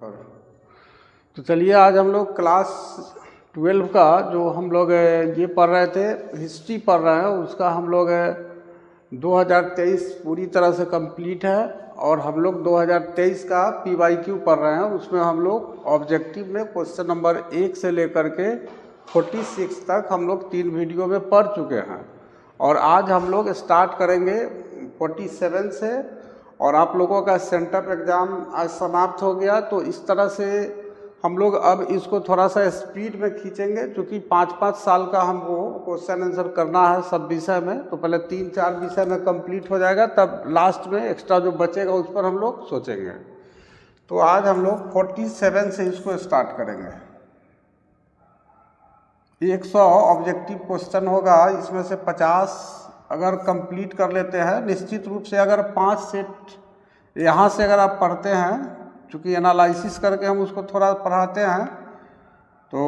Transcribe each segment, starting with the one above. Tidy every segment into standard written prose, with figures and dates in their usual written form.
और तो चलिए आज हम लोग क्लास 12 का जो हम लोग ये पढ़ रहे थे, हिस्ट्री पढ़ रहे हैं, उसका हम लोग 2023 पूरी तरह से कंप्लीट है। और हम लोग 2023 का PYQ पढ़ रहे हैं। उसमें हम लोग ऑब्जेक्टिव में क्वेश्चन नंबर 1 से लेकर के 46 तक हम लोग 3 वीडियो में पढ़ चुके हैं। और आज हम लोग स्टार्ट करेंगे 47 से। और आप लोगों का सेंटअप एग्ज़ाम आज समाप्त हो गया, तो इस तरह से हम लोग अब इसको थोड़ा सा स्पीड में खींचेंगे, क्योंकि 5-5 साल का हमको क्वेश्चन आंसर करना है सब विषय में। तो पहले 3-4 विषय में कंप्लीट हो जाएगा, तब लास्ट में एक्स्ट्रा जो बचेगा उस पर हम लोग सोचेंगे। तो आज हम लोग 47 से इसको स्टार्ट करेंगे। 100 ऑब्जेक्टिव क्वेश्चन होगा, इसमें से 50 अगर कंप्लीट कर लेते हैं, निश्चित रूप से अगर 5 सेट यहाँ से अगर आप पढ़ते हैं, चूँकि एनालिसिस करके हम उसको थोड़ा पढ़ाते हैं, तो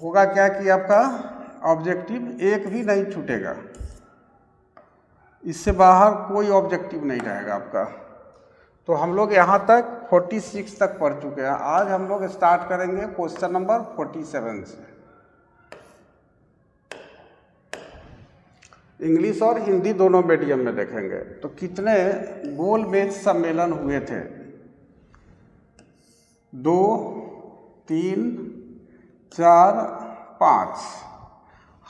होगा क्या कि आपका ऑब्जेक्टिव एक भी नहीं छूटेगा, इससे बाहर कोई ऑब्जेक्टिव नहीं रहेगा आपका। तो हम लोग यहाँ तक 46 तक पढ़ चुके हैं। आज हम लोग स्टार्ट करेंगे क्वेश्चन नंबर 47 से। इंग्लिश और हिंदी दोनों मीडियम में देखेंगे। तो कितने गोलमेज सम्मेलन हुए थे? 2, 3, 4, 5।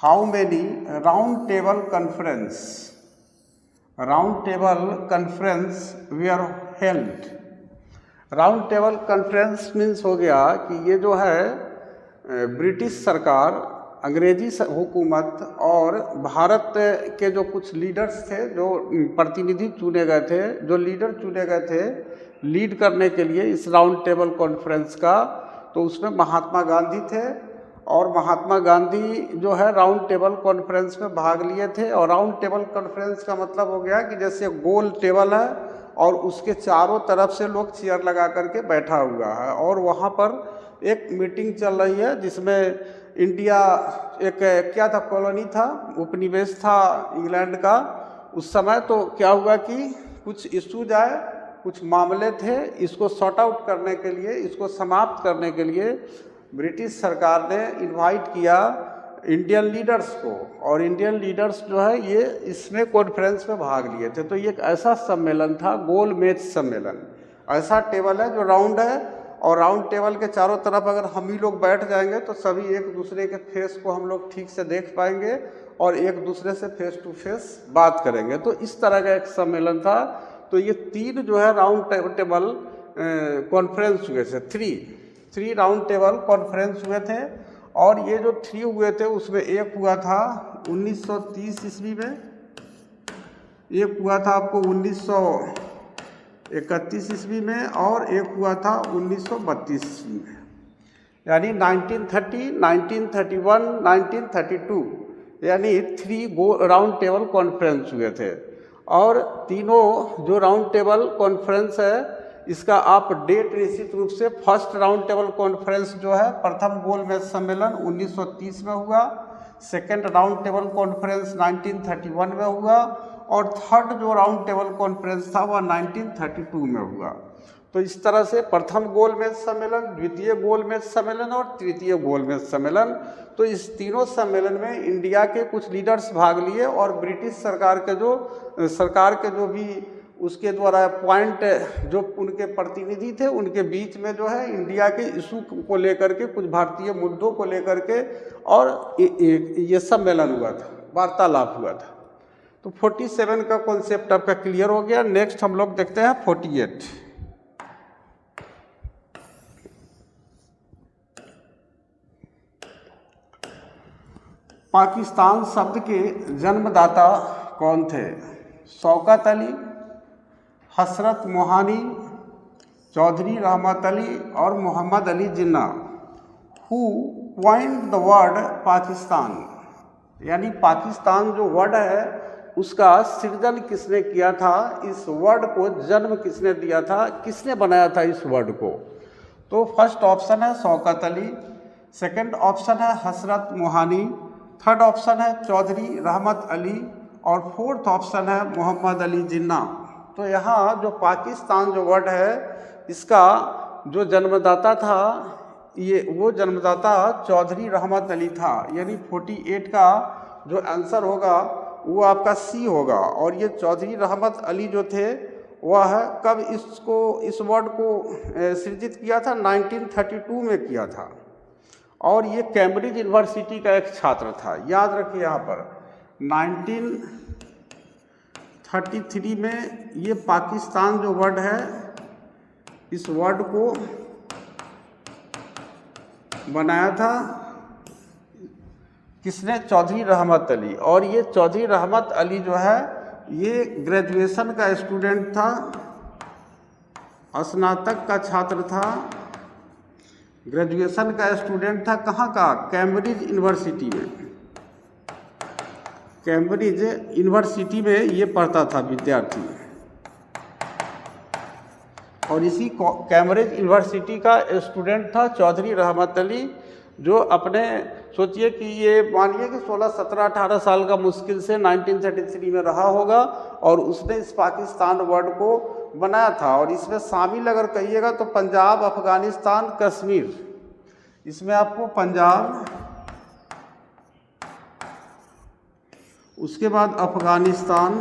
How many round table conference where held? Round table conference means हो गया कि ये जो है ब्रिटिश सरकार, अंग्रेजी हुकूमत और भारत के जो कुछ लीडर्स थे, जो प्रतिनिधि चुने गए थे, जो लीडर चुने गए थे लीड करने के लिए इस राउंड टेबल कॉन्फ्रेंस का, तो उसमें महात्मा गांधी थे। और महात्मा गांधी जो है राउंड टेबल कॉन्फ्रेंस में भाग लिए थे। और राउंड टेबल कॉन्फ्रेंस का मतलब हो गया कि जैसे गोल टेबल है और उसके चारों तरफ से लोग चेयर लगा करके बैठा हुआ है, और वहाँ पर एक मीटिंग चल रही है जिसमें इंडिया एक क्या था, कॉलोनी था, उपनिवेश था इंग्लैंड का उस समय। तो क्या हुआ कि कुछ इश्यूज आए, कुछ मामले थे, इसको सॉर्ट आउट करने के लिए, इसको समाप्त करने के लिए ब्रिटिश सरकार ने इनवाइट किया इंडियन लीडर्स को। और इंडियन लीडर्स जो है ये इसमें कॉन्फ्रेंस में भाग लिए थे। तो ये एक ऐसा सम्मेलन था, गोल मेज सम्मेलन। ऐसा टेबल है जो राउंड है, और राउंड टेबल के चारों तरफ अगर हम ही लोग बैठ जाएंगे तो सभी एक दूसरे के फेस को हम लोग ठीक से देख पाएंगे और एक दूसरे से फेस टू फेस बात करेंगे। तो इस तरह का एक सम्मेलन था। तो ये 3 जो है राउंड टेबल कॉन्फ्रेंस हुए थे। 3 राउंड टेबल कॉन्फ्रेंस हुए थे। और ये जो 3 हुए थे उसमें एक हुआ था 1930 ईस्वी में, एक हुआ था आपको 1931 ईस्वी में, और एक हुआ था 1932 ईस्वी में। यानी 1930, 1931, 1932, यानी 3 राउंड टेबल कॉन्फ्रेंस हुए थे। और तीनों जो राउंड टेबल कॉन्फ्रेंस है, इसका आप डेट निश्चित रूप से फर्स्ट राउंड टेबल कॉन्फ्रेंस जो है, प्रथम गोलमेज सम्मेलन 1930 में हुआ, सेकेंड राउंड टेबल कॉन्फ्रेंस 1931 में हुआ, और थर्ड जो राउंड टेबल कॉन्फ्रेंस था वह 1932 में हुआ। तो इस तरह से प्रथम गोलमेज सम्मेलन, द्वितीय गोलमेज सम्मेलन और तृतीय गोलमेज सम्मेलन। तो इस तीनों सम्मेलन में इंडिया के कुछ लीडर्स भाग लिए, और ब्रिटिश सरकार के जो भी उसके द्वारा अपॉइंट जो उनके प्रतिनिधि थे, उनके बीच में जो है इंडिया के इशू को लेकर के, कुछ भारतीय मुद्दों को लेकर के और ये सम्मेलन हुआ था, वार्तालाप हुआ था। तो 47 का कॉन्सेप्ट आपका क्लियर हो गया। नेक्स्ट हम लोग देखते हैं 48। पाकिस्तान शब्द के जन्मदाता कौन थे? शौकत अली, हसरत मोहानी, चौधरी रहमत अली और Mohammad Ali Jinnah. Who point the word Pakistan? यानी पाकिस्तान जो वर्ड है उसका सृजन किसने किया था, इस वर्ड को जन्म किसने दिया था, किसने बनाया था इस वर्ड को? तो फर्स्ट ऑप्शन है शौकत अली, सेकंड ऑप्शन है हसरत मोहानी, थर्ड ऑप्शन है चौधरी रहमत अली, और फोर्थ ऑप्शन है मोहम्मद अली जिन्ना। तो यहाँ जो पाकिस्तान जो वर्ड है, इसका जो जन्मदाता था ये वो जन्मदाता चौधरी रहमत अली था, यानी 48 का जो आंसर होगा वो आपका सी होगा। और ये चौधरी रहमत अली जो थे वह कब इस वर्ड को सृजित किया था? 1932 में किया था। और ये कैम्ब्रिज यूनिवर्सिटी का एक छात्र था, याद रखिए यहाँ पर 1933 में ये पाकिस्तान जो वर्ड है इस वर्ड को बनाया था किसने? चौधरी रहमत अली। और ये चौधरी रहमत अली जो है ये ग्रेजुएशन का स्टूडेंट था, स्नातक का छात्र था, ग्रेजुएशन का स्टूडेंट था। कहाँ का? कैम्ब्रिज यूनिवर्सिटी में। कैम्ब्रिज यूनिवर्सिटी में ये पढ़ता था विद्यार्थी। और इसी कैम्ब्रिज यूनिवर्सिटी का स्टूडेंट था चौधरी रहमत अली, जो अपने सोचिए कि ये मानिए कि 16, 17, 18 साल का मुश्किल से 1933 में रहा होगा और उसने इस पाकिस्तान वर्ड को बनाया था। और इसमें शामिल अगर कहिएगा तो पंजाब, अफ़गानिस्तान, कश्मीर, इसमें आपको पंजाब, उसके बाद अफ़गानिस्तान,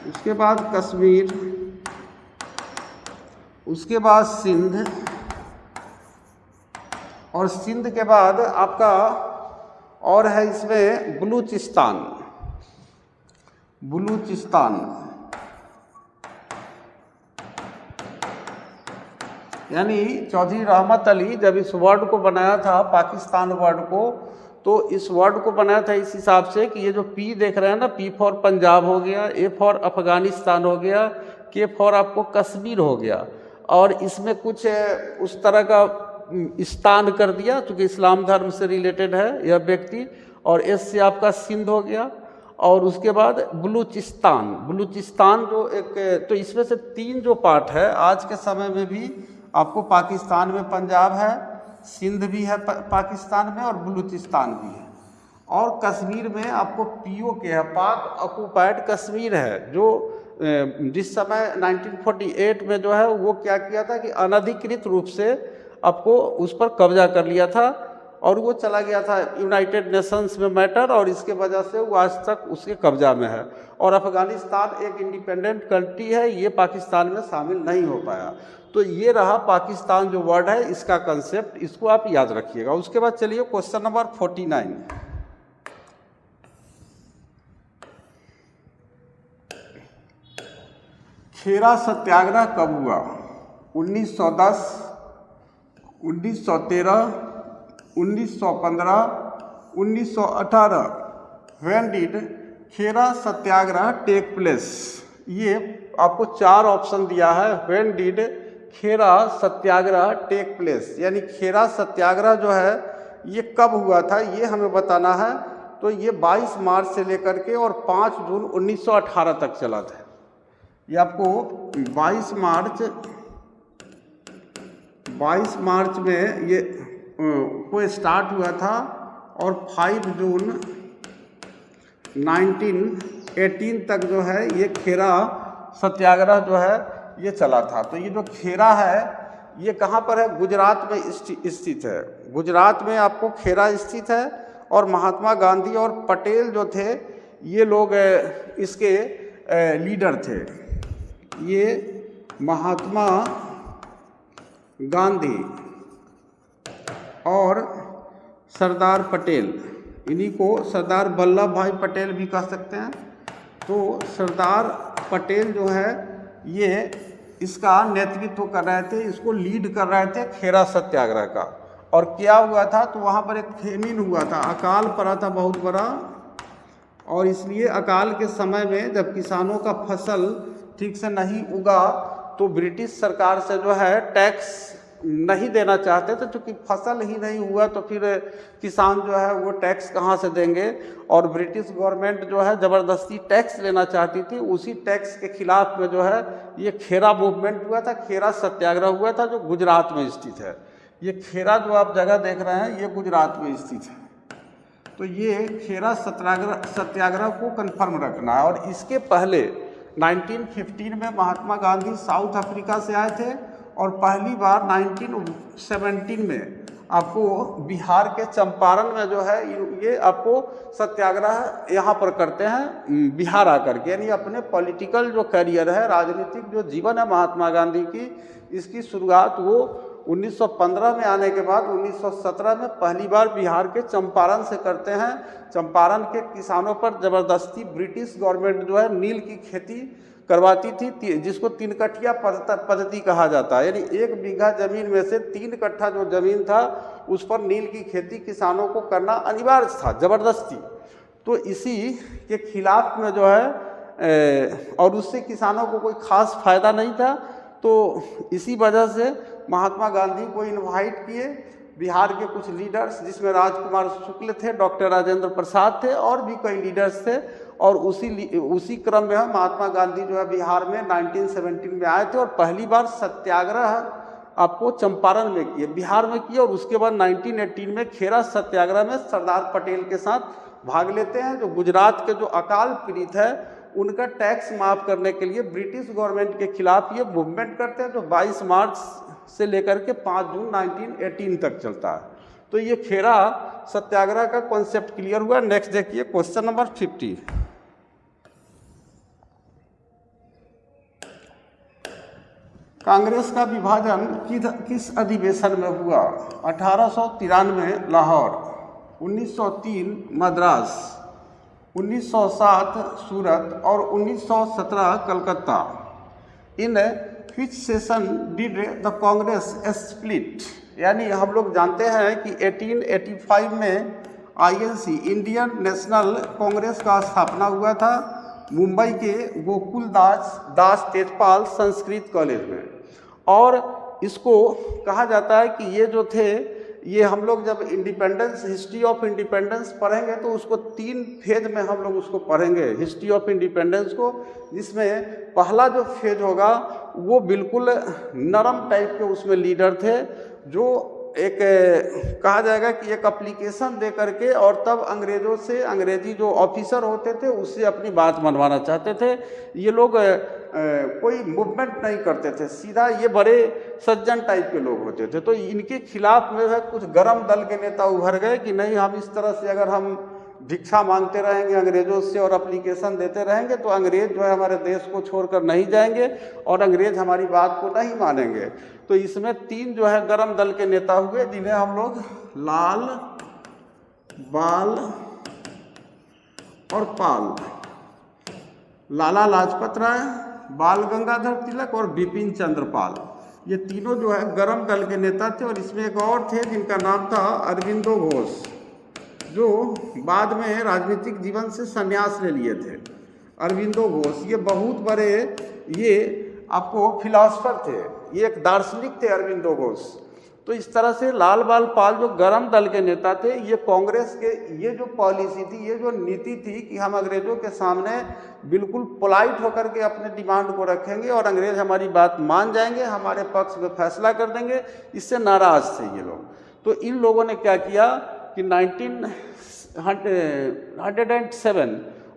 उसके बाद कश्मीर, उसके बाद सिंध, और सिंध के बाद आपका और है इसमें बलूचिस्तान। यानी चौधरी रहमत अली जब इस वर्ड को बनाया था, पाकिस्तान वर्ड को, तो इस वर्ड को बनाया था इस हिसाब से कि ये जो पी देख रहे हैं ना, पी फॉर पंजाब हो गया, ए फॉर अफ़गानिस्तान हो गया, के फॉर आपको कश्मीर हो गया, और इसमें कुछ उस तरह का स्थान कर दिया क्योंकि इस्लाम धर्म से रिलेटेड है यह व्यक्ति, और एस से आपका सिंध हो गया, और उसके बाद बलूचिस्तान जो एक, तो इसमें से 3 जो पार्ट है आज के समय में भी आपको पाकिस्तान में पंजाब है, सिंध भी है पाकिस्तान में, और बलूचिस्तान भी है, और कश्मीर में आपको POK है, पाक ऑक्युपाइड कश्मीर है, जो जिस समय 1948 में जो है वो क्या किया था कि अनधिकृत रूप से आपको उस पर कब्जा कर लिया था, और वो चला गया था यूनाइटेड नेशंस में मैटर, और इसके वजह से वो आज तक उसके कब्जा में है। और अफ़गानिस्तान एक इंडिपेंडेंट कंट्री है, ये पाकिस्तान में शामिल नहीं हो पाया। तो ये रहा पाकिस्तान जो वर्ड है इसका कंसेप्ट, इसको आप याद रखिएगा। उसके बाद चलिए क्वेश्चन नंबर 49। खेरा सत्याग्रह कब हुआ? 1910, 1913, 1915, 1918। When did Kheda satyagraha take place? ये आपको 4 ऑप्शन दिया है। When did Kheda satyagraha take place, यानी खेरा सत्याग्रह जो है ये कब हुआ था ये हमें बताना है। तो ये 22 मार्च से लेकर के और 5 जून 1918 तक चला था। ये आपको 22 मार्च में ये को स्टार्ट हुआ था, और 5 जून 1918 तक जो है ये खेरा सत्याग्रह जो है ये चला था। तो ये जो खेरा है ये कहाँ पर है? गुजरात में स्थित है। गुजरात में आपको खेरा स्थित है, और महात्मा गांधी और पटेल जो थे ये लोग इसके लीडर थे। ये महात्मा गांधी और सरदार पटेल, इन्हीं को सरदार वल्लभ भाई पटेल भी कह सकते हैं। तो सरदार पटेल जो है ये इसका नेतृत्व कर रहे थे, इसको लीड कर रहे थे खेरा सत्याग्रह का। और क्या हुआ था? तो वहाँ पर एक फेमिन हुआ था, अकाल पड़ा था बहुत बड़ा, और इसलिए अकाल के समय में जब किसानों का फसल ठीक से नहीं उगा तो ब्रिटिश सरकार से जो है टैक्स नहीं देना चाहते थे, क्योंकि फसल ही नहीं हुआ तो फिर किसान जो है वो टैक्स कहाँ से देंगे। और ब्रिटिश गवर्नमेंट जो है ज़बरदस्ती टैक्स लेना चाहती थी। उसी टैक्स के खिलाफ में जो है ये खेरा मूवमेंट हुआ था, खेरा सत्याग्रह हुआ था, जो गुजरात में स्थित है। ये खेरा जो आप जगह देख रहे हैं ये गुजरात में स्थित है। तो ये खेरा सत्याग्रह को कंफर्म रखना है। और इसके पहले 1915 में महात्मा गांधी साउथ अफ्रीका से आए थे और पहली बार 1917 में आपको बिहार के चंपारण में जो है ये आपको सत्याग्रह यहाँ पर करते हैं बिहार आकर के, यानी अपने पॉलिटिकल जो करियर है, राजनीतिक जो जीवन है महात्मा गांधी की, इसकी शुरुआत वो 1915 में आने के बाद 1917 में पहली बार बिहार के चंपारण से करते हैं। चंपारण के किसानों पर ज़बरदस्ती ब्रिटिश गवर्नमेंट जो है नील की खेती करवाती थी, जिसको 3 कट्ठिया पद्धति कहा जाता है, यानी 1 बीघा ज़मीन में से 3 कट्ठा जो ज़मीन था उस पर नील की खेती किसानों को करना अनिवार्य था, ज़बरदस्ती। तो इसी के खिलाफ में जो है और उससे किसानों को कोई ख़ास फायदा नहीं था, तो इसी वजह से महात्मा गांधी को इनवाइट किए बिहार के कुछ लीडर्स, जिसमें राजकुमार शुक्ल थे, डॉक्टर राजेंद्र प्रसाद थे और भी कई लीडर्स थे। और उसी क्रम में महात्मा गांधी जो है बिहार में 1917 में आए थे और पहली बार सत्याग्रह आपको चंपारण में किए, बिहार में किए। और उसके बाद 1918 में खेरा सत्याग्रह में सरदार पटेल के साथ भाग लेते हैं, जो गुजरात के जो अकाल पीड़ित है उनका टैक्स माफ़ करने के लिए ब्रिटिश गवर्नमेंट के खिलाफ ये मूवमेंट करते हैं, जो 22 मार्च से लेकर के 5 जून 1918 तक चलता है। तो ये खेरा सत्याग्रह का कॉन्सेप्ट क्लियर हुआ। नेक्स्ट देखिए क्वेश्चन नंबर 50। कांग्रेस का विभाजन किस अधिवेशन में हुआ? 1893 लाहौर, 1903 मद्रास, 1907 सूरत और 1917 Calcutta. In which session did the Congress split? यानी हम लोग जानते हैं कि 1885 में INC इंडियन नेशनल कांग्रेस का स्थापना हुआ था मुंबई के गोकुल दास तेजपाल संस्कृत कॉलेज में। और इसको कहा जाता है कि ये जो थे, ये हम लोग जब इंडिपेंडेंस, हिस्ट्री ऑफ इंडिपेंडेंस पढ़ेंगे तो उसको 3 फेज में हम लोग उसको पढ़ेंगे हिस्ट्री ऑफ इंडिपेंडेंस को, जिसमें पहला जो फेज होगा वो बिल्कुल नरम टाइप के उसमें लीडर थे, जो एक कहा जाएगा कि एक एप्लीकेशन दे करके और तब अंग्रेज़ों से, अंग्रेजी जो ऑफिसर होते थे उससे अपनी बात मनवाना चाहते थे। ये लोग कोई मूवमेंट नहीं करते थे, सीधा ये बड़े सज्जन टाइप के लोग होते थे। तो इनके खिलाफ में है कुछ गरम दल के नेता उभर गए कि नहीं, हम इस तरह से अगर हम भिक्षा मांगते रहेंगे अंग्रेज़ों से और एप्लीकेशन देते रहेंगे तो अंग्रेज़ जो है हमारे देश को छोड़कर नहीं जाएंगे और अंग्रेज़ हमारी बात को नहीं मानेंगे। तो इसमें 3 जो है गरम दल के नेता हुए, जिन्हें हम लोग लाल, बाल और पाल, लाला लाजपत राय, बाल गंगाधर तिलक और बिपिन चंद्र पाल, ये तीनों जो है गरम दल के नेता थे। और इसमें एक और थे जिनका नाम था अरविंदो घोष, जो बाद में राजनीतिक जीवन से संन्यास ले लिए थे। अरविंदो घोष ये बहुत बड़े, ये आपको फिलॉसफर थे, ये एक दार्शनिक थे अरविंदो घोष। तो इस तरह से लाल बाल पाल जो गरम दल के नेता थे, ये कांग्रेस के ये जो पॉलिसी थी, ये जो नीति थी कि हम अंग्रेज़ों के सामने बिल्कुल पोलाइट होकर के अपने डिमांड को रखेंगे और अंग्रेज़ हमारी बात मान जाएंगे, हमारे पक्ष में फैसला कर देंगे, इससे नाराज़ थे ये लोग। तो इन लोगों ने क्या किया कि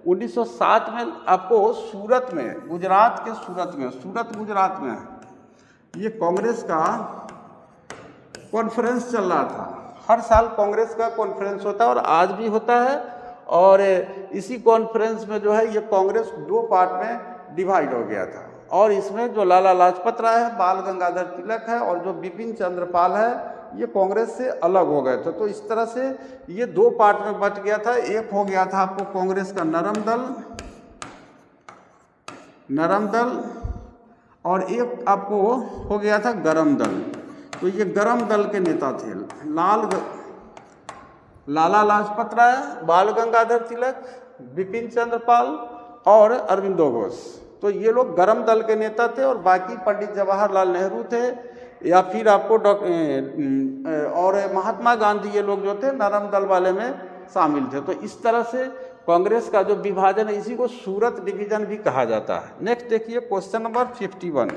1907 में आपको सूरत में, गुजरात के सूरत में, सूरत गुजरात में ये कांग्रेस का कॉन्फ्रेंस चल रहा था। हर साल कांग्रेस का कॉन्फ्रेंस होता है और आज भी होता है। और इसी कॉन्फ्रेंस में जो है ये कांग्रेस 2 पार्ट में डिवाइड हो गया था। और इसमें जो लाला लाजपत राय है, बाल गंगाधर तिलक है और जो बिपिन चंद्र पाल है, ये कांग्रेस से अलग हो गए थे। तो इस तरह से ये 2 पार्ट में बट गया था। एक हो गया था आपको कांग्रेस का नरम दल और एक आपको हो गया था गरम दल। तो ये गरम दल के नेता थे लाला लाजपत राय, बाल गंगाधर तिलक, बिपिन चंद्र पाल और अरविंदो घोष। तो ये लोग गरम दल के नेता थे और बाकी पंडित जवाहरलाल नेहरू थे या फिर आपको और महात्मा गांधी, ये लोग जो थे नरम दल वाले में शामिल थे। तो इस तरह से कांग्रेस का जो विभाजन है, इसी को सूरत डिवीजन भी कहा जाता है। नेक्स्ट देखिए क्वेश्चन नंबर 51।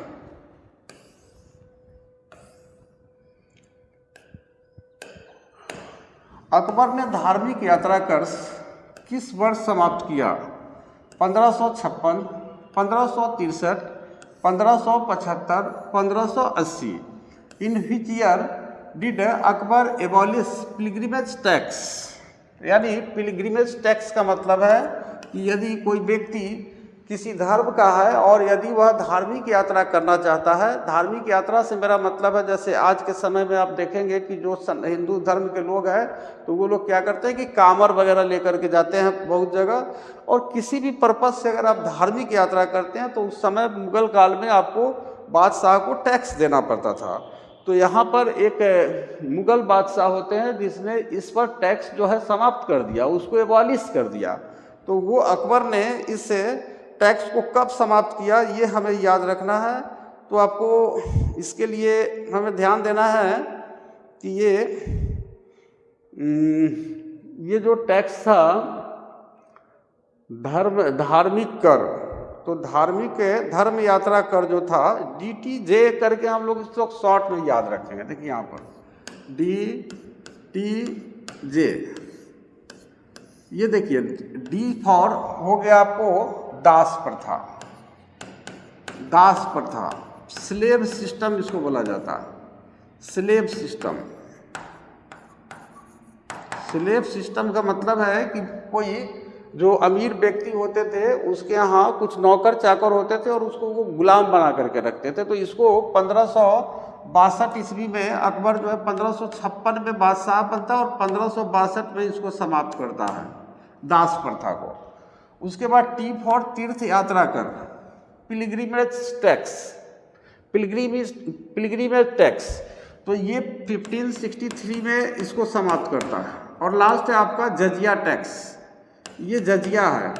अकबर ने धार्मिक यात्रा कर किस वर्ष समाप्त किया? 1556, 1563, 1575, 1580। इन which year did Akbar abolish pilgrimage tax. यानी पिलग्रिमेज टैक्स का मतलब है कि यदि कोई व्यक्ति किसी धर्म का है और यदि वह धार्मिक यात्रा करना चाहता है, धार्मिक यात्रा से मेरा मतलब है जैसे आज के समय में आप देखेंगे कि जो हिंदू धर्म के लोग हैं तो वो लोग क्या करते हैं कि कांवर वगैरह लेकर के जाते हैं बहुत जगह, और किसी भी पर्पज से अगर आप धार्मिक यात्रा करते हैं तो उस समय मुगल काल में आपको बादशाह को टैक्स देना पड़ता था। तो यहाँ पर एक मुगल बादशाह होते हैं जिसने इस पर टैक्स जो है समाप्त कर दिया, उसको एबॉलिश कर दिया। तो वो अकबर ने इस टैक्स को कब समाप्त किया ये हमें याद रखना है। तो आपको इसके लिए हमें ध्यान देना है कि ये जो टैक्स था धार्मिक कर, तो धर्म यात्रा कर जो था DTJ करके हम लोग इसको शॉर्ट में याद रखेंगे। देखिए यहाँ पर DTJ, ये देखिए D फॉर हो गया आपको दास प्रथा, स्लेव सिस्टम इसको बोला जाता है। स्लेव सिस्टम का मतलब है कि कोई जो अमीर व्यक्ति होते थे उसके यहाँ कुछ नौकर चाकर होते थे और उसको वो गुलाम बना करके रखते थे। तो इसको 1562 ईस्वी में अकबर जो है 1556 में बादशाह बनता है और 1562 में इसको समाप्त करता है दास प्रथा को। उसके बाद T फॉर तीर्थ यात्रा कर, पिलग्रिमेज टैक्स, तो ये 1563 में इसको समाप्त करता है। और लास्ट है आपका जजिया टैक्स, ये जजिया है,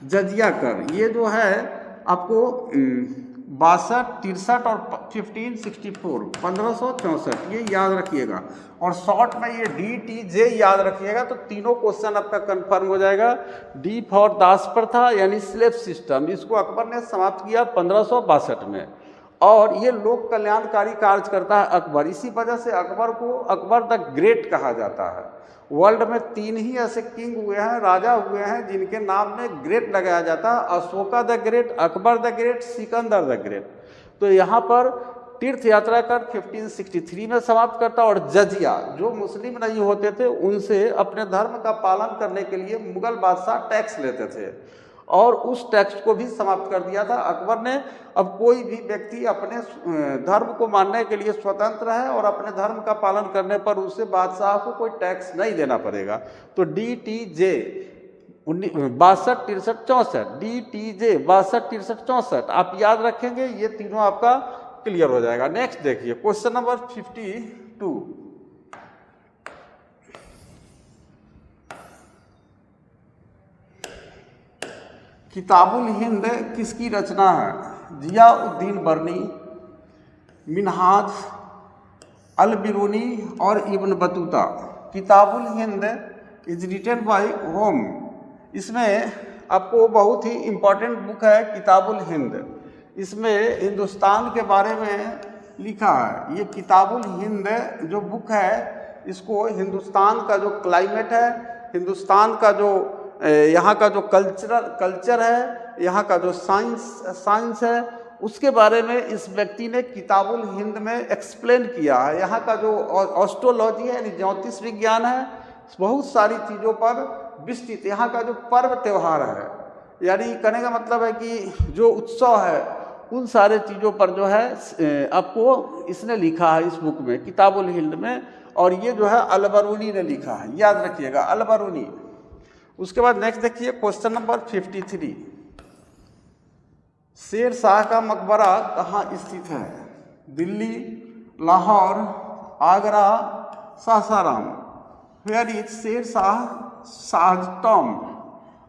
जजिया कर, ये जो है आपको 62, 63 और 1564 ये याद रखिएगा। और शॉर्ट में ये DTJ याद रखिएगा तो तीनों क्वेश्चन आपका कंफर्म हो जाएगा। D फॉर दास प्रथा यानी स्लेव सिस्टम, इसको अकबर ने समाप्त किया 1562 में, और ये लोक कल्याणकारी कार्य करता है अकबर। इसी वजह से अकबर को अकबर द ग्रेट कहा जाता है। वर्ल्ड में 3 ही ऐसे किंग हुए हैं, राजा हुए हैं जिनके नाम में ग्रेट लगाया जाता है, Ashoka the great, Akbar the great, Sikandar the great. तो यहाँ पर तीर्थ यात्रा कर 1563 में समाप्त करता, और जजिया जो मुस्लिम नहीं होते थे उनसे अपने धर्म का पालन करने के लिए मुगल बादशाह टैक्स लेते थे और उस टैक्स को भी समाप्त कर दिया था अकबर ने। अब कोई भी व्यक्ति अपने धर्म को मानने के लिए स्वतंत्र है और अपने धर्म का पालन करने पर उसे बादशाह को कोई टैक्स नहीं देना पड़ेगा। तो DTJ 62, 63, 64, DTJ 62, 63, 64 आप याद रखेंगे, ये तीनों आपका क्लियर हो जाएगा। नेक्स्ट देखिए क्वेश्चन नंबर 52, किताबुल हिंद किसकी रचना है? जियाउद्दीन बर्नी, मिनहाज, अल बिरूनी और Ibn Battuta. Kitabul Hind is written by whom. इसमें आपको बहुत ही इम्पोर्टेंट बुक है किताबुल हिंद। इसमें हिंदुस्तान के बारे में लिखा है। ये किताबुल हिंद जो बुक है इसको हिंदुस्तान का जो क्लाइमेट है, हिंदुस्तान का जो यहाँ का जो कल्चर है, यहाँ का जो साइंस है, उसके बारे में इस व्यक्ति ने किताबुल हिंद में एक्सप्लेन किया है। यहाँ का जो एस्ट्रोलॉजी है यानी ज्योतिष विज्ञान है, बहुत सारी चीज़ों पर विस्तृत। यहाँ का जो पर्व त्यौहार है यानी कहने का मतलब है कि जो उत्सव है उन सारे चीज़ों पर जो है आपको इसने लिखा है इस बुक में किताबुल हिंद में। और ये जो है अल बरूनी ने लिखा है, याद रखिएगा अल बरूनी। उसके बाद नेक्स्ट देखिए क्वेश्चन नंबर 53, शेर शाह का मकबरा कहाँ स्थित है? Delhi, Lahore, Agra, Sasaram. Where is Sher Shah Tom?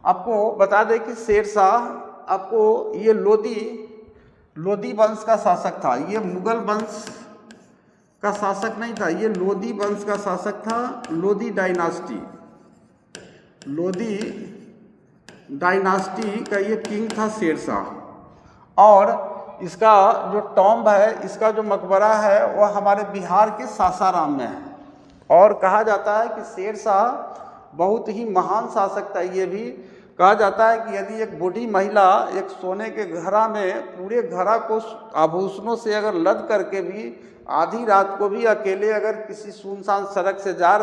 आपको बता दें कि शेर शाह आपको ये लोदी वंश का शासक था। ये मुगल वंश का शासक नहीं था, ये लोदी वंश का शासक था। लोदी डायनास्टी का ये किंग था शेर शाह। और इसका जो टॉम्ब है, इसका जो मकबरा है वह हमारे बिहार के सासाराम में है। और कहा जाता है कि शेर शाह बहुत ही महान शासक था। ये भी कहा जाता है कि यदि एक बूढ़ी महिला एक सोने के घड़ा में पूरे घड़ा को आभूषणों से अगर लद करके भी आधी रात को भी अकेले अगर किसी सुनसान सड़क से जा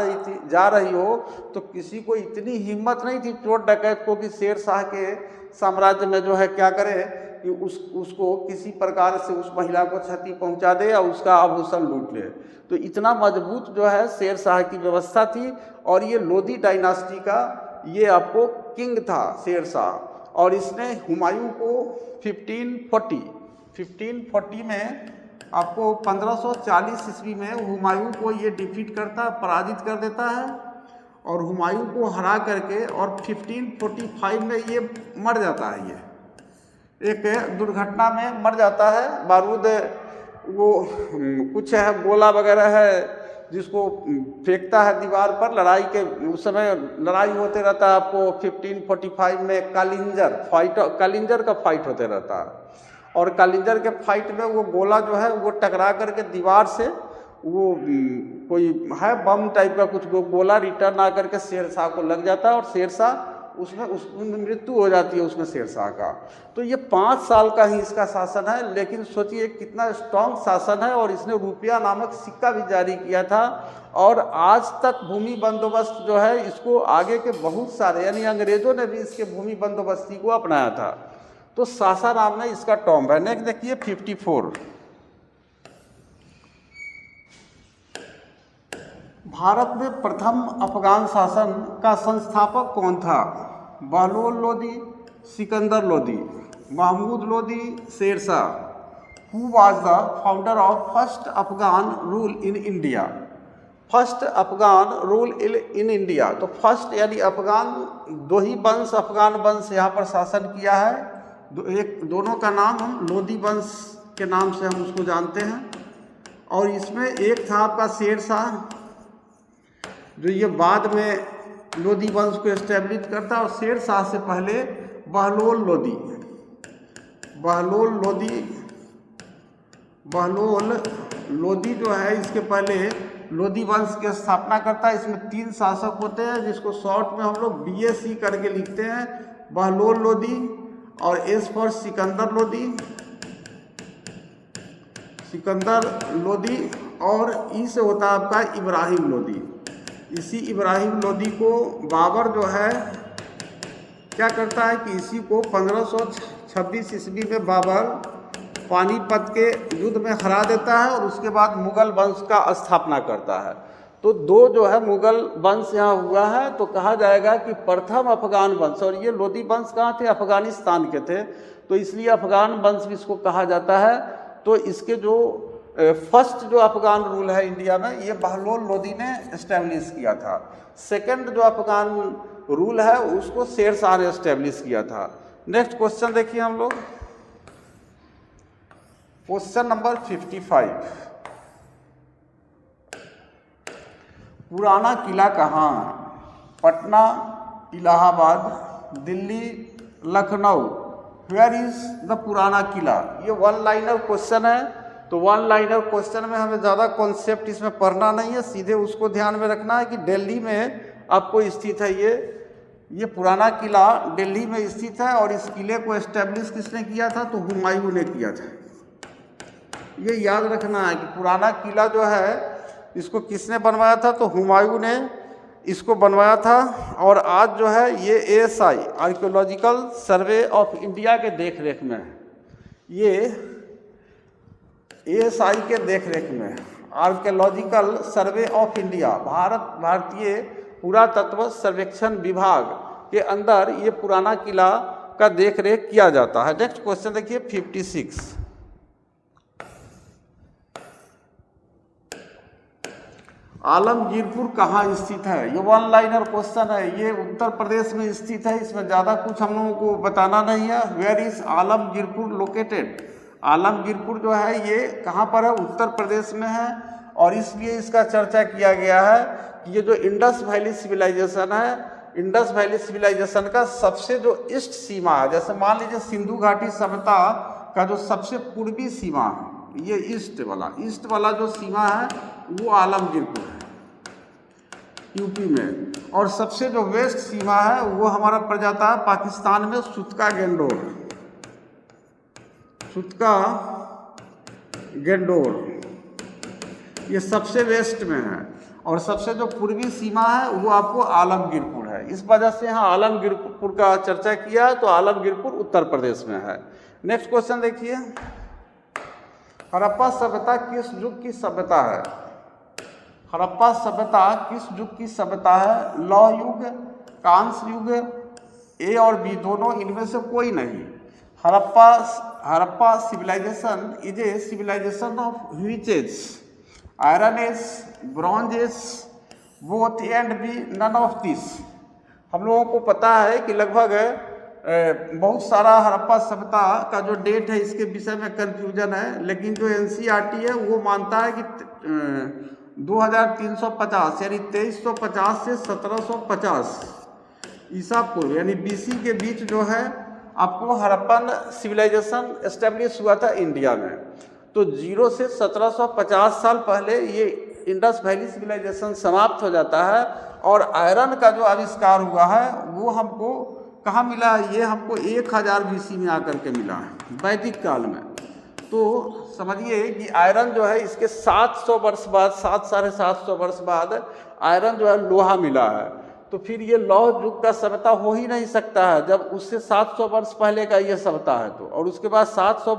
रही हो, तो किसी को इतनी हिम्मत नहीं थी चोर डकैत को कि शेर शाह के साम्राज्य में जो है क्या करे कि उसको किसी प्रकार से उस महिला को क्षति पहुंचा दे या उसका आभूषण लूट ले। तो इतना मजबूत जो है शेर शाह की व्यवस्था थी। और ये लोदी डायनास्टी का ये आपको किंग था शेर शाह, और इसने हुमायूं को 1540 में आपको 1540 ईस्वी में हुमायूं को ये डिफीट करता, पराजित कर देता है और हुमायूं को हरा करके, और 1545 में ये मर जाता है। ये एक दुर्घटना में मर जाता है। बारूद वो कुछ है गोला वगैरह है जिसको फेंकता है दीवार पर। लड़ाई के उस समय लड़ाई होते रहता है आपको 1545 में कालिंजर का फाइट होते रहता है, और कालिंजर के फाइट में वो गोला जो है वो टकरा करके दीवार से वो कोई है बम टाइप का कुछ गोला रिटर्न आकर के शेर शाह को लग जाता है और शेर शाह उसमें मृत्यु हो जाती है उसमें शेर शाह का। तो ये 5 साल का ही इसका शासन है, लेकिन सोचिए कितना स्ट्रॉन्ग शासन है। और इसने रुपया नामक सिक्का भी जारी किया था, और आज तक भूमि बंदोबस्त जो है इसको आगे के बहुत सारे यानी अंग्रेजों ने भी इसके भूमि बंदोबस्ती को अपनाया था। तो सासाराम में इसका टॉम्ब है। नेक्स्ट देखिए 54। भारत में प्रथम अफगान शासन का संस्थापक कौन था? Bahlol Lodi, Sikandar Lodi, Mahmood Lodi, Sher Shah. Who was the founder of first Afghan rule in India? First Afghan rule in India, तो फर्स्ट यानी अफगान दो ही वंश अफगान वंश यहाँ पर शासन किया है। दोनों का नाम हम लोदी वंश के नाम से हम उसको जानते हैं। और इसमें एक था आपका शेर शाह, जो ये बाद में लोदी वंश को एस्टेब्लिश करता, और शेर शाह से पहले बहलोल लोदी जो है इसके पहले लोदी वंश की स्थापना करता है। इसमें 3 शासक होते हैं जिसको शॉर्ट में हम लोग BAC करके लिखते हैं। बहलोल लोदी, और एस फॉर सिकंदर लोदी, और ई से होता है आपका इब्राहिम लोदी। इसी इब्राहिम लोदी को बाबर जो है क्या करता है कि इसी को 1526 ईस्वी में बाबर पानीपत के युद्ध में हरा देता है, और उसके बाद मुगल वंश का स्थापना करता है। तो 2 जो है मुगल वंश यहाँ हुआ है। तो कहा जाएगा कि प्रथम अफगान वंश, और ये लोदी वंश कहाँ थे? अफगानिस्तान के थे, तो इसलिए अफगान वंश भी इसको कहा जाता है। तो इसके जो फर्स्ट जो अफगान रूल है इंडिया में, ये बहलोल लोदी ने एस्टेब्लिश किया था। सेकंड जो अफगान रूल है उसको शेर शाह ने एस्टेब्लिश किया था। नेक्स्ट क्वेश्चन देखिए हम लोग, क्वेश्चन नंबर 55। पुराना किला कहाँ है? Patna, Allahabad, Delhi, Lucknow. Where is the Purana Qila? ये 1 लाइनर क्वेश्चन है। तो 1 लाइनर क्वेश्चन में हमें ज़्यादा कॉन्सेप्ट इसमें पढ़ना नहीं है, सीधे उसको ध्यान में रखना है कि दिल्ली में आपको स्थित है ये पुराना किला दिल्ली में स्थित है। और इस किले को एस्टेब्लिश किसने किया था? तो हुमायूं ने किया था। ये याद रखना है कि पुराना किला जो है इसको किसने बनवाया था? तो हुमायूं ने इसको बनवाया था। और आज जो है ये ASI archaeological survey of India के देख रेख में है। ये ASI के देख रेख में आर्कियोलॉजिकल सर्वे ऑफ इंडिया, भारतीय पुरातत्व सर्वेक्षण विभाग के अंदर ये पुराना किला का देख रेख किया जाता है। नेक्स्ट क्वेश्चन देखिए 56। आलमगीरपुर कहाँ स्थित है? ये 1 लाइनर क्वेश्चन है। ये उत्तर प्रदेश में स्थित है, इसमें ज़्यादा कुछ हम लोगों को बताना नहीं है। Where is Alamgirpur located? Alamgirpur जो है ये कहाँ पर है? उत्तर प्रदेश में है। और इसलिए इसका चर्चा किया गया है कि ये जो इंडस वैली सिविलाइजेशन है, इंडस वैली सिविलाइजेशन का सबसे जो ईस्ट सीमा है, जैसे मान लीजिए सिंधु घाटी सभ्यता का जो सबसे पूर्वी सीमा है, ये ईस्ट वाला जो सीमा है वो आलमगीरपुर है। यूपी में। और सबसे जो वेस्ट सीमा है वो हमारा पड़ जाता है पाकिस्तान में, सुतका गेंडोर, सुतका गेंडोर, ये सबसे वेस्ट में है। और सबसे जो पूर्वी सीमा है वो आपको आलमगीरपुर है। इस वजह से यहाँ आलमगीरपुर का चर्चा किया, तो आलमगीरपुर उत्तर प्रदेश में है। नेक्स्ट क्वेश्चन देखिए, हड़प्पा सभ्यता किस युग की सभ्यता है? हड़प्पा सभ्यता किस युग की सभ्यता है? लौह युग, कांस्य युग, ए और बी दोनों, इनमें से कोई नहीं। Harappa civilisation is a civilisation of which age? Iron age, bronze age, both and B, none of this. हम लोगों को पता है कि लगभग बहुत सारा हड़प्पा सभ्यता का जो डेट है इसके विषय में कंफ्यूजन है, लेकिन जो एनसीईआरटी है वो मानता है कि 2350 यानी 2350 से 1750 ईसा पूर्व यानी बीसी के बीच जो है आपको हड़प्पन सिविलाइजेशन एस्टेब्लिश हुआ था इंडिया में। तो 0 से 1750 साल पहले ये इंडस वैली सिविलाइजेशन समाप्त हो जाता है। और आयरन का जो आविष्कार हुआ है वो हमको कहाँ मिला? ये हमको 1000 बीसी में आकर के मिला है, वैदिक काल में। तो समझिए कि आयरन जो है इसके 700 वर्ष बाद, 700-750 वर्ष बाद आयरन जो है लोहा मिला है। तो फिर ये लौह युग का सभ्यता हो ही नहीं सकता है जब उससे 700 वर्ष पहले का ये सभ्यता है। तो और उसके बाद 700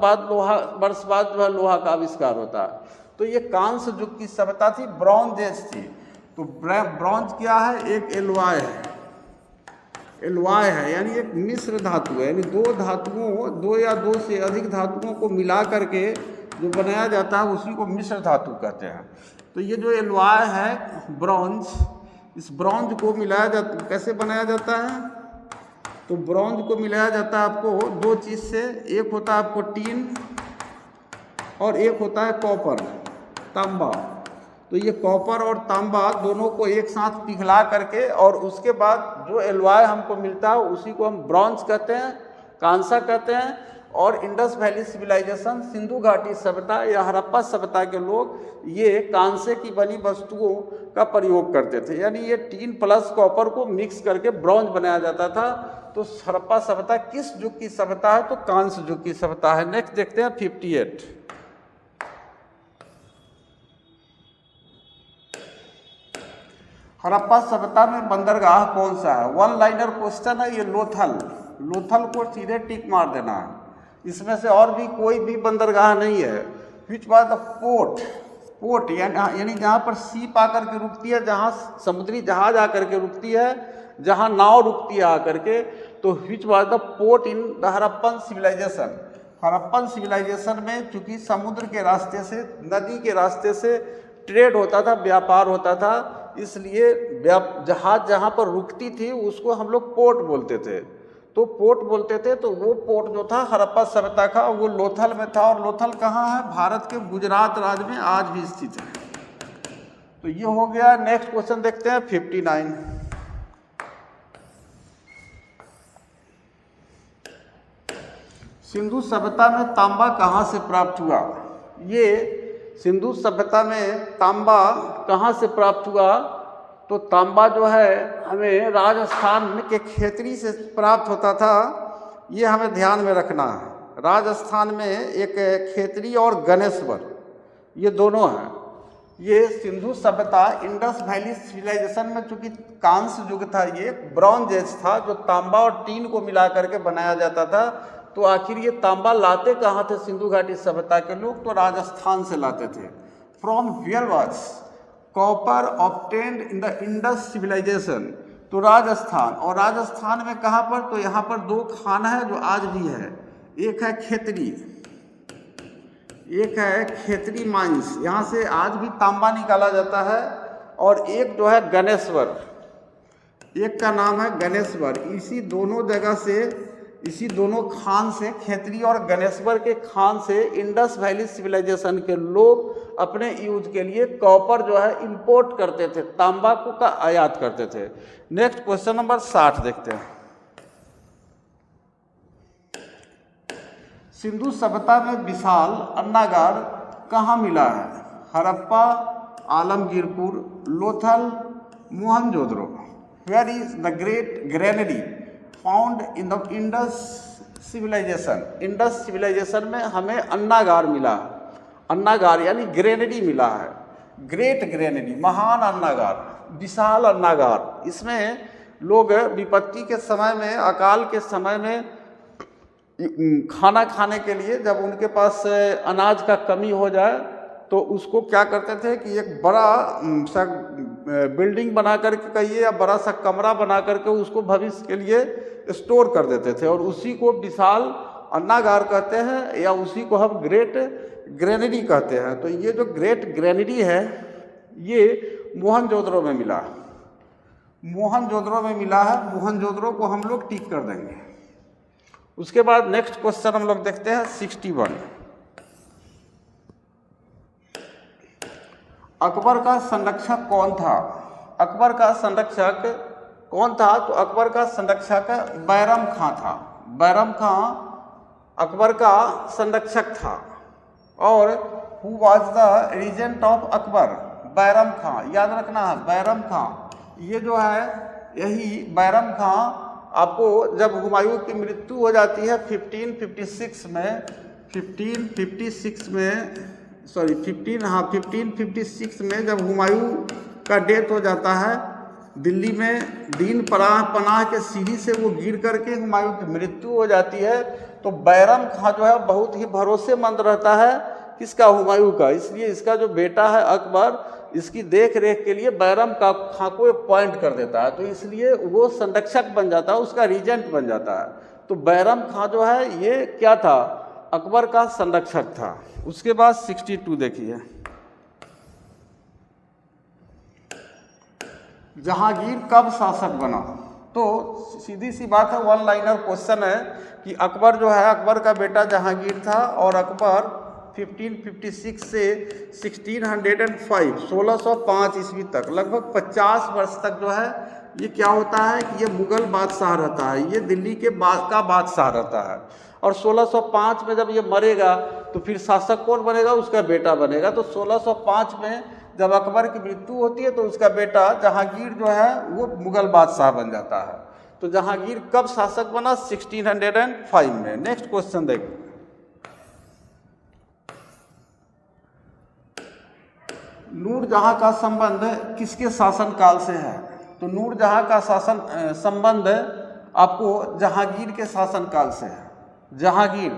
वर्ष बाद जो है लोहा का आविष्कार होता है। तो ये कांस्य युग की सभ्यता थी, ब्रॉन्ज एज थी। तो ब्रॉन्ज क्या है? एक एलॉय है, एलॉय है यानी एक मिश्र धातु है, यानी दो या दो से अधिक धातुओं को मिला करके जो बनाया जाता है उसी को मिश्र धातु कहते हैं। तो ये जो एलॉय है ब्रॉन्ज, इस ब्रॉन्ज को मिलाया जाता, कैसे बनाया जाता है? तो ब्रॉन्ज को मिलाया जाता है आपको दो चीज़ से, एक होता है आपको टीन और एक होता है कॉपर, तांबा। तो ये कॉपर और तांबा दोनों को एक साथ पिघला करके और उसके बाद जो एलॉय हमको मिलता है उसी को हम ब्रॉन्ज कहते हैं, कांसा कहते हैं। और इंडस वैली सिविलाइजेशन, सिंधु घाटी सभ्यता या हड़प्पा सभ्यता के लोग ये कांसे की बनी वस्तुओं का प्रयोग करते थे, यानी ये टीन प्लस कॉपर को मिक्स करके ब्रॉन्ज बनाया जाता था। तो हड़प्पा सभ्यता किस युग की सभ्यता है? तो कांस्य युग की सभ्यता है। नेक्स्ट देखते हैं 58। हड़प्पा सभ्यता में बंदरगाह कौन सा है? वन लाइनर क्वेश्चन है ये। लोथल को सीधे टिक मार देना है। इसमें से और भी कोई भी बंदरगाह नहीं है। विच वाज द पोर्ट यानी जहाँ पर सीप आकर के रुकती है, जहाँ समुद्री जहाज आकर के रुकती है, जहाँ नाव रुकती है आकर के। तो which was the port in the Harappan civilization? Harappan civilization में चूंकि समुद्र के रास्ते से, नदी के रास्ते से ट्रेड होता था, व्यापार होता था, इसलिए जहाज जहाँ पर रुकती थी उसको हम लोग पोर्ट बोलते थे। तो पोर्ट बोलते थे। तो वो पोर्ट जो था हड़प्पा सभ्यता का वो लोथल में था। और लोथल कहाँ है? भारत के गुजरात राज्य में आज भी स्थित है। तो ये हो गया। नेक्स्ट क्वेश्चन देखते हैं 59। सिंधु सभ्यता में तांबा कहाँ से प्राप्त हुआ? ये सिंधु सभ्यता में तांबा कहाँ से प्राप्त हुआ? तो तांबा जो है हमें राजस्थान के खेतरी से प्राप्त होता था, ये हमें ध्यान में रखना है। राजस्थान में एक खेतरी और गणेश्वर, ये दोनों हैं। ये सिंधु सभ्यता इंडस वैली सिविलाइजेशन में चूंकि कांस्य युग था, ये ब्रॉन्ज एज था जो तांबा और टीन को मिला करके बनाया जाता था। तो आखिर ये तांबा लाते कहाँ थे सिंधु घाटी सभ्यता के लोग? तो राजस्थान से लाते थे। From where was copper obtained in the Indus civilization? तो राजस्थान। और राजस्थान में कहाँ पर? तो यहाँ पर दो खान है जो आज भी है। एक है खेतरी, एक है खेतरी माइंस, यहाँ से आज भी तांबा निकाला जाता है। और एक जो है गणेश्वर, एक का नाम है गणेश्वर। इसी दोनों जगह से, इसी दोनों खान से, खेतरी और गणेश्वर के खान से इंडस वैली सिविलाइजेशन के लोग अपने यूज के लिए कॉपर जो है इंपोर्ट करते थे, तांबा को का आयात करते थे। नेक्स्ट क्वेश्चन नंबर 60 देखते हैं। सिंधु सभ्यता में विशाल अन्नागार कहाँ मिला है? Harappa, Alamgirpur, Lothal, Mohenjodaro. Where is the great granary found in the Indus civilization. Indus civilization में हमें अन्नागार मिला, अन्नागार यानी ग्रेनरी मिला है। ग्रेट ग्रेनरी, महान अन्नागार, विशाल अन्नागार। इसमें लोग विपत्ति के समय में, अकाल के समय में खाना खाने के लिए जब उनके पास अनाज का कमी हो जाए तो उसको क्या करते थे कि एक बड़ा सा बिल्डिंग बना करके कहिए या बड़ा सा कमरा बना करके उसको भविष्य के लिए स्टोर कर देते थे, और उसी को विशाल अन्नागार कहते हैं, या उसी को हम ग्रेट ग्रेनरी कहते हैं। तो ये जो ग्रेट ग्रेनरी है ये मोहनजोदड़ो में मिला, मोहनजोदड़ो में मिला है। मोहनजोदड़ो को हम लोग टिक कर देंगे। उसके बाद नेक्स्ट क्वेश्चन हम लोग देखते हैं 61। अकबर का संरक्षक कौन था? अकबर का संरक्षक कौन था? तो अकबर का संरक्षक बैरम खां था। बैरम खां अकबर का संरक्षक था। और who was the regent of Akbar? Bairam Khan. याद रखना है बैरम खां, ये जो है यही बैरम खां आपको जब हुमायूं की मृत्यु हो जाती है 1556 में, 1556 में जब हुमायूं का डेथ हो जाता है, दिल्ली में दीन पनाह के सीढ़ी से वो गिर करके हुमायूं की मृत्यु हो जाती है। तो बैरम खां जो है बहुत ही भरोसेमंद रहता है किसका? हुमायूं का। इसलिए इसका जो बेटा है अकबर, इसकी देख रेख के लिए बैरम खां को अपॉइंट कर देता है, तो इसलिए वो संरक्षक बन जाता है, उसका रीजेंट बन जाता है। तो बैरम खां जो है ये क्या था? अकबर का संरक्षक था। उसके बाद 62 देखिए। जहांगीर कब शासक बना? तो सीधी सी बात है, वन लाइनर क्वेश्चन है कि अकबर जो है, अकबर का बेटा जहांगीर था, और अकबर 1556 से 1605 1605 ईस्वी तक लगभग 50 वर्ष तक जो है ये क्या होता है कि ये मुगल बादशाह रहता है, ये दिल्ली के का बादशाह रहता है। और 1605 में जब ये मरेगा तो फिर शासक कौन बनेगा? उसका बेटा बनेगा। तो 1605 में जब अकबर की मृत्यु होती है तो उसका बेटा जहांगीर जो है वो मुगल बादशाह बन जाता है। तो जहांगीर कब शासक बना? 1605 में। नेक्स्ट क्वेश्चन देखिए। नूरजहां का संबंध किसके शासनकाल से है? तो नूरजहां का संबंध आपको जहांगीर के शासनकाल से है। Jahangir,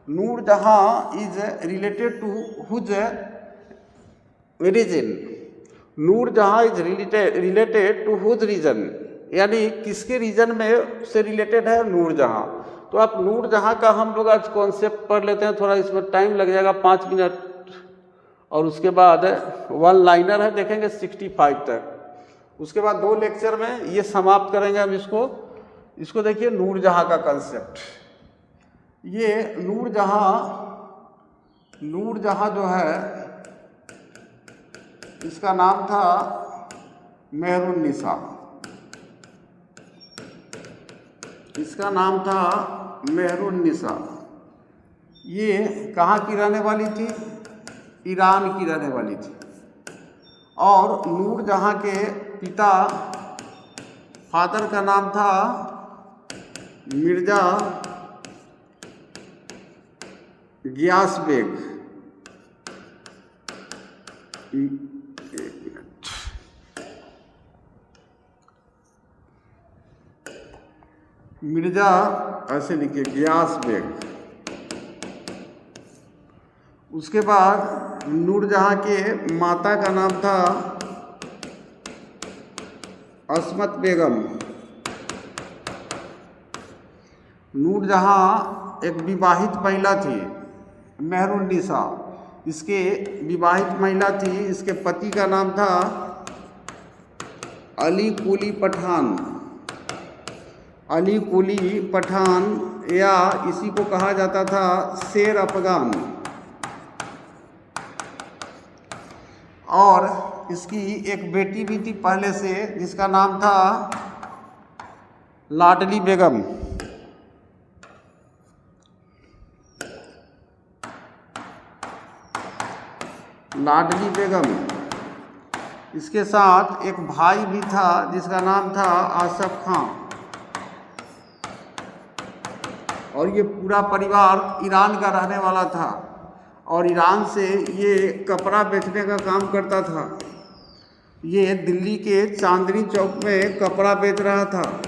Nurjahan is related to whose reign? Nurjahan is related to whose reign, यानी किसके रीजन में से रिलेटेड है नूरजहां? तो आप नूरजहां का हम लोग आज कॉन्सेप्ट पढ़ लेते हैं, थोड़ा इसमें टाइम लग जाएगा 5 मिनट, और उसके बाद वन लाइनर है देखेंगे 65 तक। उसके बाद 2 लेक्चर में ये समाप्त करेंगे हम इसको देखिए नूरजहां का कंसेप्ट। ये नूरजहां जो है इसका नाम था मेहरुन्निसा। इसका नाम था मेहरुन्निसा। ये कहाँ की रहने वाली थी? ईरान की रहने वाली थी। और नूरजहां के पिता, फादर का नाम था मिर्जा गियास बेग। मिर्जा ऐसे लिखिए गियास बेग। उसके बाद नूरजहां के माता का नाम था अस्मत बेगम। नूरजहां एक विवाहित महिला थी, मेहरुन्निसा इसके विवाहित महिला थी। इसके पति का नाम था अली कुली पठान। अली कुली पठान, या इसी को कहा जाता था शेर अफगान। और इसकी एक बेटी भी थी पहले से, जिसका नाम था लाडली बेगम। लाडली बेगम। इसके साथ एक भाई भी था जिसका नाम था आसफ खां, और ये पूरा परिवार ईरान का रहने वाला था और ईरान से ये कपड़ा बेचने का काम करता था। ये दिल्ली के चांदनी चौक में कपड़ा बेच रहा था।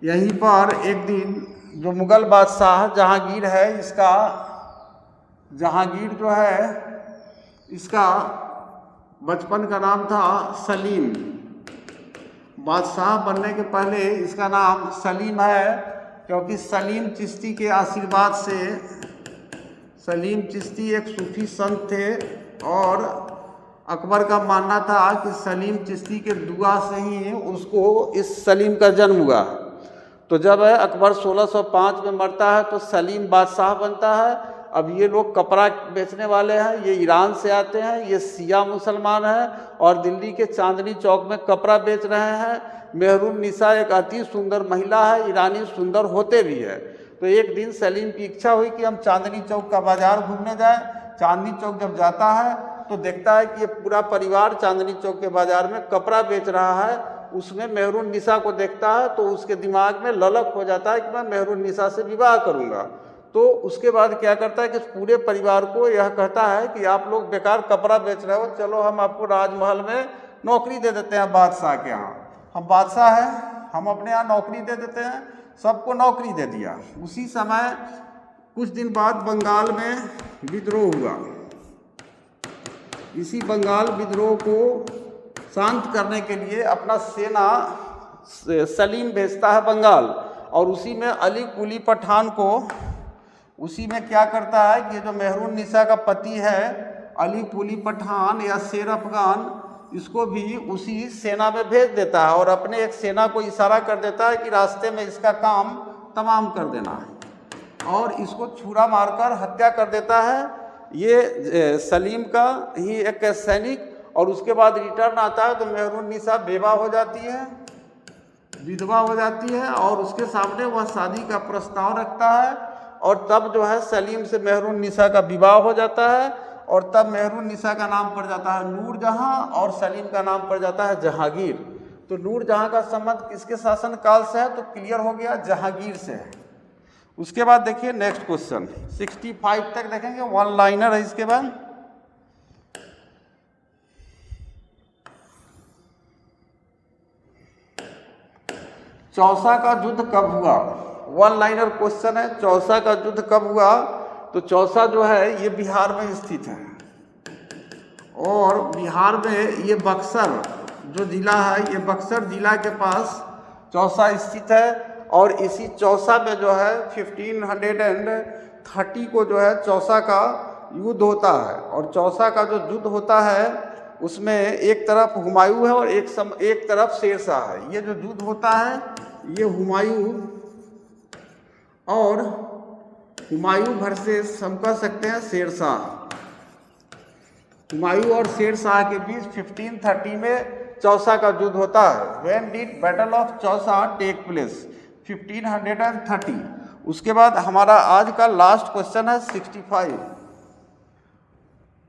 यहीं पर एक दिन जो मुग़ल बादशाह जहांगीर है, इसका जहांगीर जो है इसका बचपन का नाम था सलीम। बादशाह बनने के पहले इसका नाम सलीम है, क्योंकि सलीम चिश्ती के आशीर्वाद से, सलीम चिश्ती एक सूफी संत थे और अकबर का मानना था कि सलीम चिश्ती के दुआ से ही उसको इस सलीम का जन्म हुआ। तो जब अकबर 1605 में मरता है तो सलीम बादशाह बनता है। अब ये लोग कपड़ा बेचने वाले हैं, ये ईरान से आते हैं, ये शिया मुसलमान हैं और दिल्ली के चांदनी चौक में कपड़ा बेच रहे हैं। मेहरून निसा एक अति सुंदर महिला है, ईरानी सुंदर होते भी है। तो एक दिन सलीम की इच्छा हुई कि हम चांदनी चौक का बाज़ार घूमने जाएं। चांदनी चौक जब जाता है तो देखता है कि ये पूरा परिवार चांदनी चौक के बाज़ार में कपड़ा बेच रहा है। उसमें मेहरून निसा को देखता है तो उसके दिमाग में ललक हो जाता है कि मैं मेहरून निसा से विवाह करूँगा। तो उसके बाद क्या करता है कि पूरे परिवार को यह कहता है कि आप लोग बेकार कपड़ा बेच रहे हो, चलो हम आपको राजमहल में नौकरी दे देते हैं बादशाह के यहाँ। हम बादशाह हैं, हम अपने यहाँ नौकरी दे देते हैं। सबको नौकरी दे दिया। उसी समय कुछ दिन बाद बंगाल में विद्रोह हुआ। इसी बंगाल विद्रोह को शांत करने के लिए अपना सेना सलीम भेजता है बंगाल, और उसी में अली कुली पठान को, उसी में क्या करता है कि जो मेहरून निसा का पति है अली कुली पठान या शेर अफगान, इसको भी उसी सेना में भेज देता है और अपने एक सेना को इशारा कर देता है कि रास्ते में इसका काम तमाम कर देना है, और इसको छुरा मारकर हत्या कर देता है ये सलीम का ही एक सैनिक। और उसके बाद रिटर्न आता है तो मेहरून निसा बेवा हो जाती है, विधवा हो जाती है, और उसके सामने वह शादी का प्रस्ताव रखता है। और तब जो है सलीम से मेहरून निसा का विवाह हो जाता है, और तब मेहरून निसा का नाम पड़ जाता है नूरजहां और सलीम का नाम पड़ जाता है जहांगीर। तो नूरजहां का संबंध किसके शासन काल से है, तो क्लियर हो गया, जहांगीर से है। उसके बाद देखिए नेक्स्ट क्वेश्चन 65 तक देखेंगे, वन लाइनर है इसके बाद। चौसा का युद्ध कब हुआ? वन लाइनर क्वेश्चन है। चौसा का युद्ध कब हुआ? तो चौसा जो है ये बिहार में स्थित है, और बिहार में ये बक्सर जो जिला है, ये बक्सर जिला के पास चौसा स्थित है। और इसी चौसा में जो है 1530 को जो है चौसा का युद्ध होता है। और चौसा का जो युद्ध होता है उसमें एक तरफ हुमायूं है और एक तरफ शेरशाह है। ये जो युद्ध होता है ये हुमायूं वर्सेस हम कह सकते हैं शेरशाह। हुमायूं और शेरशाह के बीच 1530 में चौसा का युद्ध होता है। When did battle of Chausa take place? 1530। उसके बाद हमारा आज का लास्ट क्वेश्चन है 65।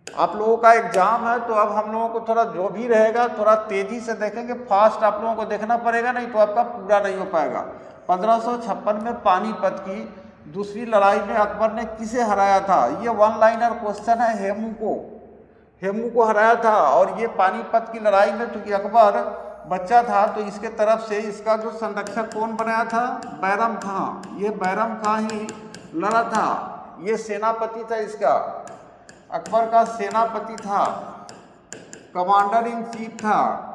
आप लोगों का एग्जाम है तो अब हम लोगों को थोड़ा जो भी रहेगा थोड़ा तेजी से देखेंगे, फास्ट आप लोगों को देखना पड़ेगा, नहीं तो आपका पूरा नहीं हो पाएगा। 1556 में पानीपत की दूसरी लड़ाई में अकबर ने किसे हराया था? ये वन लाइनर क्वेश्चन है। हेमू को हराया था। और ये पानीपत की लड़ाई में चूंकि अकबर बच्चा था तो इसके तरफ से इसका जो संरक्षक कौन बनाया था? बैरम खां। ये बैरम खां ही लड़ा था। ये सेनापति था, इसका अकबर का सेनापति था, कमांडर इन चीफ था।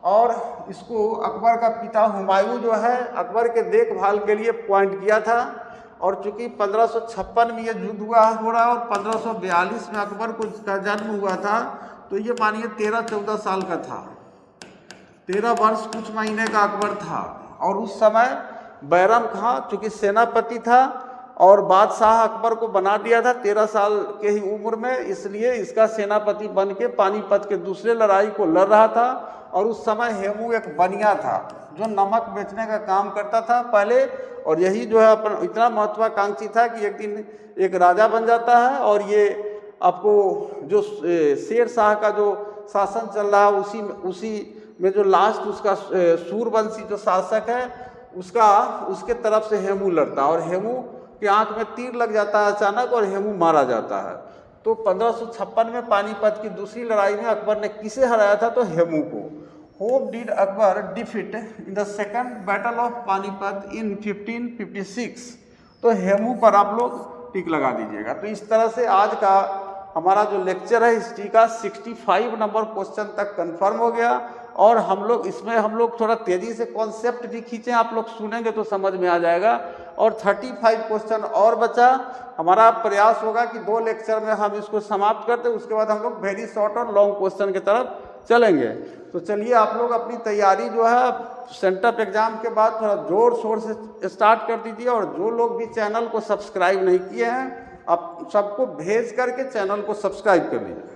और इसको अकबर का पिता हुमायूं जो है अकबर के देखभाल के लिए अपॉइंट किया था। और चूंकि 1556 में ये युद्ध हो रहा और 1542 में अकबर को इसका जन्म हुआ था, तो ये मानिए 13-14 साल का था। 13 वर्ष कुछ महीने का अकबर था। और उस समय बैरम खां चूंकि सेनापति था और बादशाह अकबर को बना दिया था 13 साल के ही उम्र में, इसलिए इसका सेनापति बन के पानीपत के दूसरे लड़ाई को लड़ रहा था। और उस समय हेमू एक बनिया था जो नमक बेचने का काम करता था पहले, और यही जो है अपन इतना महत्वाकांक्षी था कि एक दिन एक राजा बन जाता है। और ये आपको जो शेर शाह का जो शासन चल रहा है उसी में जो लास्ट उसका सूरवंशी जो शासक है उसके तरफ से हेमू लड़ता है और हेमू की आंख में तीर लग जाता है अचानक और हेमू मारा जाता है। तो 1556 में पानीपत की दूसरी लड़ाई में अकबर ने किसे हराया था? तो हेमू को। Whom did Akbar defeat in the second battle of Panipat in 1556? तो हेमू पर आप लोग टिक लगा दीजिएगा। तो इस तरह से आज का हमारा जो लेक्चर है हिस्ट्री का 65 नंबर क्वेश्चन तक कंफर्म हो गया और हम लोग थोड़ा तेजी से कॉन्सेप्ट भी खींचे, आप लोग सुनेंगे तो समझ में आ जाएगा। और 35 क्वेश्चन और बचा। हमारा प्रयास होगा कि 2 लेक्चर में हम इसको समाप्त कर दें, उसके बाद हम लोग वेरी शॉर्ट और लॉन्ग क्वेश्चन की तरफ चलेंगे। तो चलिए आप लोग अपनी तैयारी जो है सेंटअप एग्जाम के बाद थोड़ा जोर शोर से स्टार्ट कर दीजिए और जो लोग भी चैनल को सब्सक्राइब नहीं किए हैं आप सबको भेज करके चैनल को सब्सक्राइब कर लीजिए।